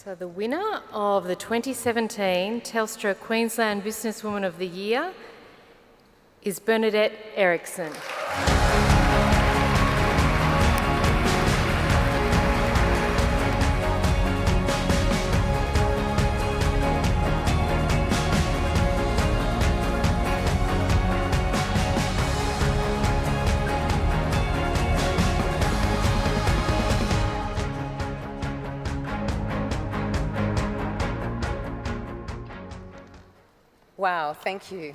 So the winner of the 2017 Telstra Queensland Businesswoman of the Year is Bernadette Eriksen. Wow, thank you.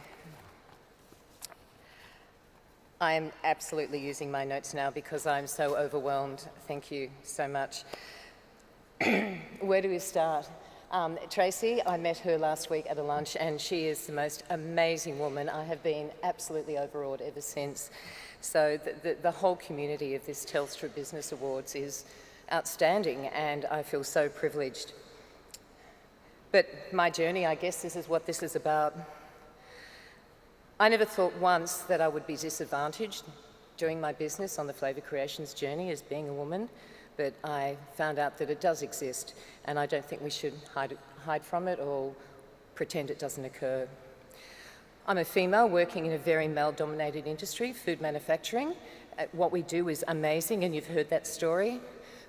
I am absolutely using my notes now because I'm so overwhelmed. Thank you so much. Where do we start? Tracy, I met her last week at a lunch and she is the most amazing woman. I have been absolutely overawed ever since. So the whole community of this Telstra Business Awards is outstanding and I feel so privileged. But my journey, I guess this is what this is about. I never thought once that I would be disadvantaged doing my business on the Flavour Creations journey as being a woman, but I found out that it does exist and I don't think we should hide from it or pretend it doesn't occur. I'm a female working in a very male-dominated industry, food manufacturing. What we do is amazing and you've heard that story,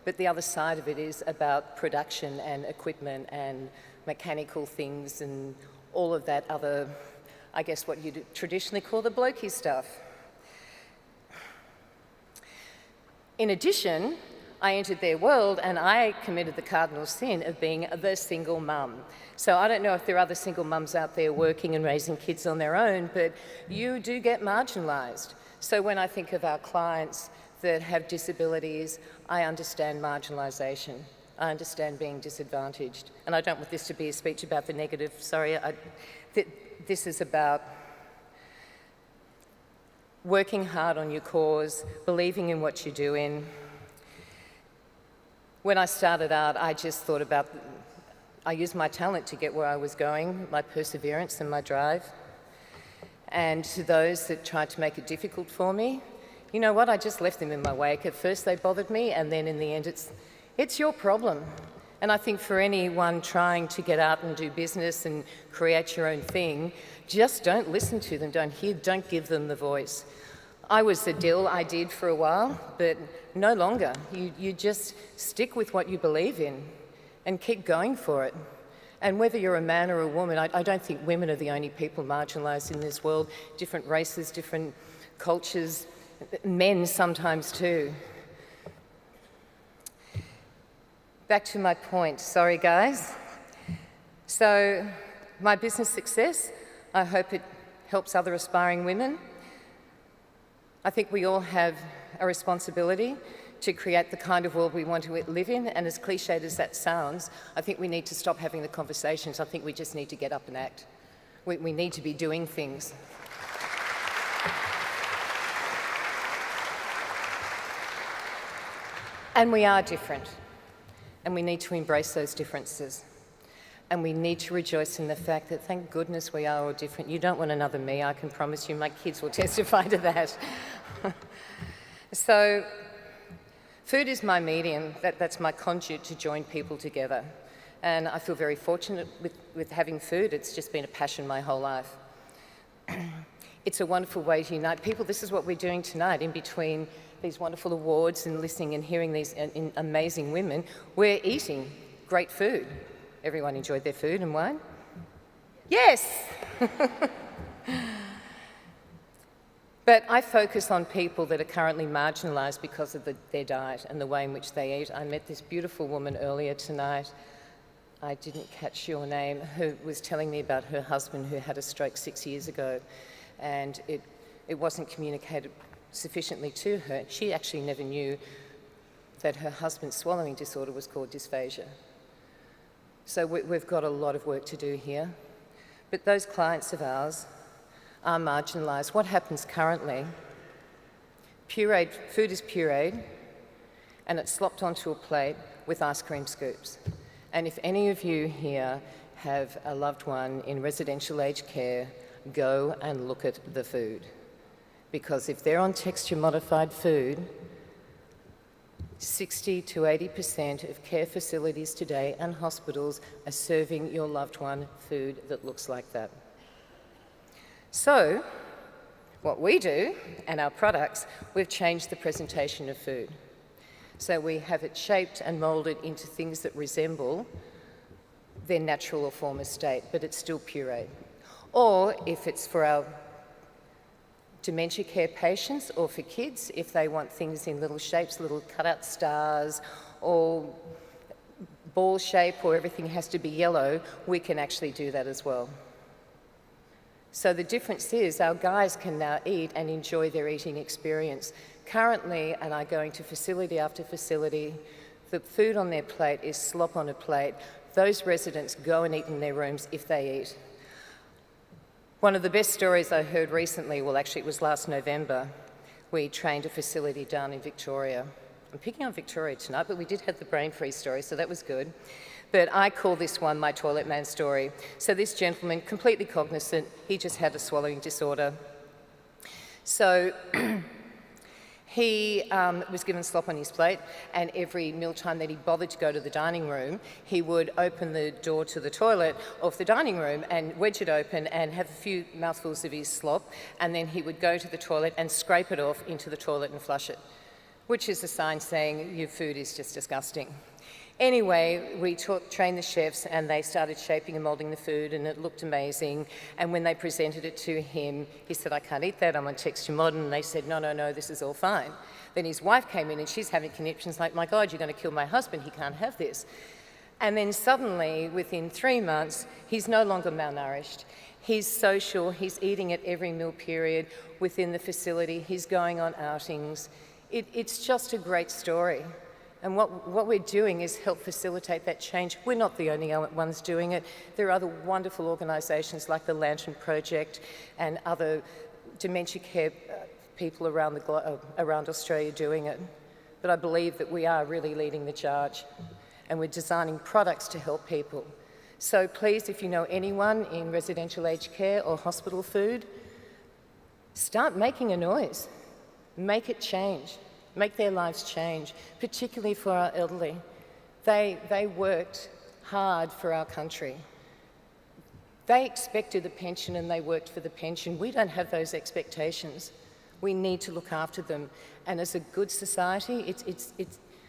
but the other side of it is about production and equipment and mechanical things and all of that other, I guess what you'd traditionally call the blokey stuff. In addition, I entered their world and I committed the cardinal sin of being the single mum. So I don't know if there are other single mums out there working and raising kids on their own, but you do get marginalised. So when I think of our clients that have disabilities, I understand marginalisation. I understand being disadvantaged. And I don't want this to be a speech about the negative, sorry. This is about working hard on your cause, believing in what you're doing. When I started out, I just thought about, I used my talent to get where I was going, my perseverance and my drive. And to those that tried to make it difficult for me, you know what, I just left them in my wake. At first they bothered me, and then in the end it's your problem. And I think for anyone trying to get out and do business and create your own thing, just don't listen to them, don't give them the voice. I was the dill, I did for a while, but no longer. You just stick with what you believe in and keep going for it. And whether you're a man or a woman, I don't think women are the only people marginalised in this world. Different races, different cultures, men sometimes too. Back to my point, sorry guys. So my business success, I hope it helps other aspiring women. I think we all have a responsibility to create the kind of world we want to live in, and as cliched as that sounds, I think we need to stop having the conversations. I think we just need to get up and act. We need to be doing things. And we are different. And we need to embrace those differences. And we need to rejoice in the fact that, thank goodness, we are all different. You don't want another me, I can promise you. My kids will testify to that. So, food is my medium. That's my conduit to join people together. And I feel very fortunate with having food. It's just been a passion my whole life. It's a wonderful way to unite people. This is what we're doing tonight in between these wonderful awards and listening and hearing these amazing women. We're eating great food. Everyone enjoyed their food and wine? Yes! But I focus on people that are currently marginalised because of their diet and the way in which they eat. I met this beautiful woman earlier tonight. I didn't catch your name, who was telling me about her husband who had a stroke 6 years ago, and it wasn't communicated sufficiently to her. She actually never knew that her husband's swallowing disorder was called dysphagia. So we've got a lot of work to do here. But those clients of ours are marginalised. What happens currently? Food is pureed and it's slopped onto a plate with ice cream scoops. And if any of you here have a loved one in residential aged care, go and look at the food. Because if they're on texture modified food, 60 to 80% of care facilities today and hospitals are serving your loved one food that looks like that. So, what we do, and our products, we've changed the presentation of food. So we have it shaped and moulded into things that resemble their natural or former state, but it's still pureed. Or if it's for our dementia care patients or for kids, if they want things in little shapes, little cut-out stars, or ball shape, or everything has to be yellow, we can actually do that as well. So the difference is our guys can now eat and enjoy their eating experience. Currently, and I go into facility after facility, the food on their plate is slop on a plate. Those residents go and eat in their rooms if they eat. One of the best stories I heard recently, well actually it was last November, we trained a facility down in Victoria. I'm picking on Victoria tonight, but we did have the brain freeze story, so that was good. But I call this one my toilet man story. So this gentleman, completely cognizant, he just had a swallowing disorder. So he was given slop on his plate, and every mealtime that he bothered to go to the dining room, he would open the door to the toilet of the dining room and wedge it open and have a few mouthfuls of his slop, and then he would go to the toilet and scrape it off into the toilet and flush it, which is a sign saying your food is just disgusting. Anyway, we trained the chefs and they started shaping and moulding the food, and it looked amazing. And when they presented it to him, he said, "I can't eat that, I'm on Texture Modern." And they said, no, this is all fine. Then his wife came in and she's having conniptions like, "My God, you're going to kill my husband, he can't have this." And then suddenly, within 3 months, he's no longer malnourished. He's social, he's eating at every meal period within the facility, he's going on outings. It's just a great story. And what we're doing is help facilitate that change. We're not the only ones doing it. There are other wonderful organisations like the Lantern Project and other dementia care people around Australia doing it. But I believe that we are really leading the charge, and we're designing products to help people. So please, if you know anyone in residential aged care or hospital food, start making a noise. Make it change. Make their lives change, particularly for our elderly. They worked hard for our country. They expected a pension and they worked for the pension. We don't have those expectations. We need to look after them. And as a good society, it's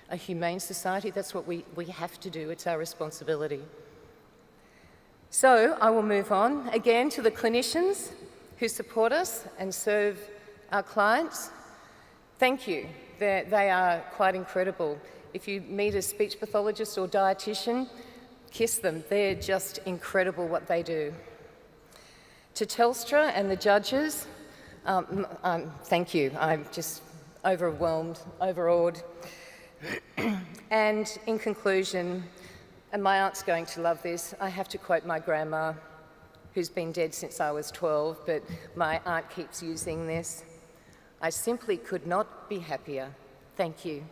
a humane society, that's what we have to do. It's our responsibility. So I will move on again to the clinicians who support us and serve our clients. Thank you. They are quite incredible. If you meet a speech pathologist or dietitian, kiss them. They're just incredible what they do. To Telstra and the judges, thank you. I'm just overwhelmed, overawed. And in conclusion, and my aunt's going to love this, I have to quote my grandma, who's been dead since I was 12, but my aunt keeps using this. "I simply could not be happier. Thank you."